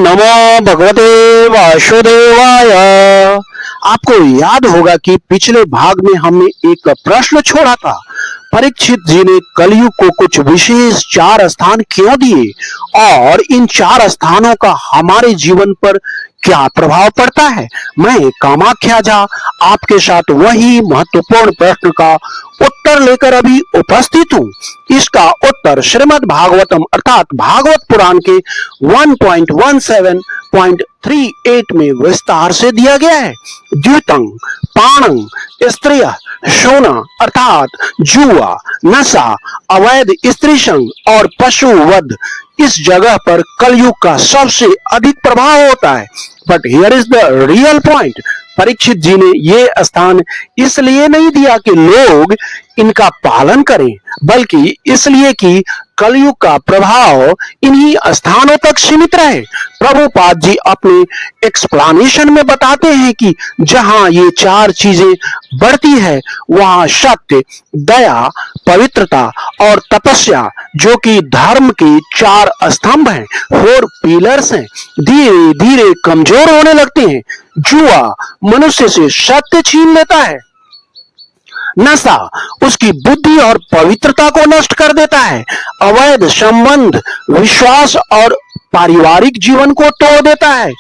नमो भगवते वासुदेवाय। आपको याद होगा कि पिछले भाग में हमने एक प्रश्न छोड़ा था। परीक्षित जी ने कलयुग को कुछ विशेष 4 स्थान क्यों दिए और इन 4 स्थानों का हमारे जीवन पर क्या प्रभाव पड़ता है। मैं कामाख्या झा आपके साथ वही महत्वपूर्ण प्रश्न का उत्तर लेकर अभी उपस्थित हूँ। इसका उत्तर श्रीमद् भागवतम अर्थात भागवत पुराण के 1.17.38 में विस्तार से दिया गया है। द्यूतंग, पाणंग, स्त्रिय, शोना अर्थात जुआ, नशा, अवैध स्त्री संग और पशु वध इस जगह पर कलयुग का सबसे अधिक प्रभाव होता है। But here is the real point. Parikshit ji ने ये स्थान इसलिए नहीं दिया कि लोग इनका पालन करें, बल्कि इसलिए कि कलयुग का प्रभाव इन्हीं स्थानों तक सीमित रहे। प्रभुपाद जी अपने एक्सप्लेनेशन में बताते हैं कि जहां ये 4 चीजें बढ़ती है वहां सत्य, दया, पवित्रता और तपस्या जो कि धर्म के 4 स्तंभ हैं, 4 पिलर्स हैं, धीरे धीरे कमजोर होने लगते हैं। जुआ मनुष्य से सत्य छीन लेता है। नशा उसकी बुद्धि और पवित्रता को नष्ट कर देता है। अवैध संबंध विश्वास और पारिवारिक जीवन को तोड़ देता है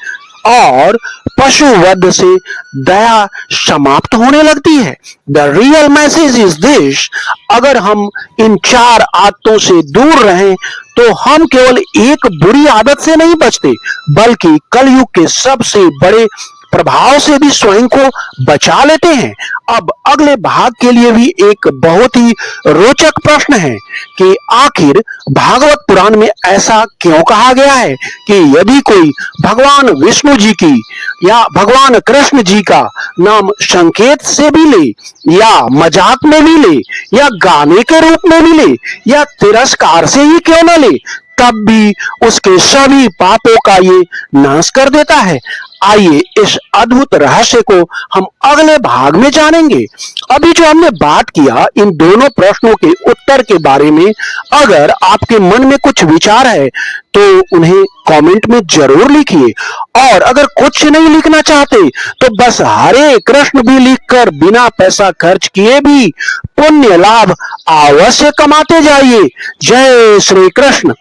और पशुवध से दया समाप्त होने लगती है। The real message is this, अगर हम इन 4 आदतों से दूर रहें तो हम केवल एक बुरी आदत से नहीं बचते, बल्कि कलयुग के सबसे बड़े प्रभाव से भी स्वयं को बचा लेते हैं। अब अगले भाग के लिए भी एक बहुत ही रोचक प्रश्न है कि आखिर भागवत पुराण में ऐसा क्यों कहा गया है कि यदि कोई भगवान विष्णु जी की या भगवान कृष्ण जी का नाम संकेत से भी ले या मजाक में भी ले या गाने के रूप में भी ले या तिरस्कार से ही क्यों न ले, तब भी उसके सभी पापों का ये नाश कर देता है। आइए इस अद्भुत रहस्य को हम अगले भाग में जानेंगे। अभी जो हमने बात किया इन दोनों प्रश्नों के उत्तर के बारे में, अगर आपके मन में कुछ विचार है तो उन्हें कमेंट में जरूर लिखिए, और अगर कुछ नहीं लिखना चाहते तो बस हरे कृष्ण भी लिखकर बिना पैसा खर्च किए भी पुण्य लाभ अवश्य कमाते जाइए। जय श्री कृष्ण।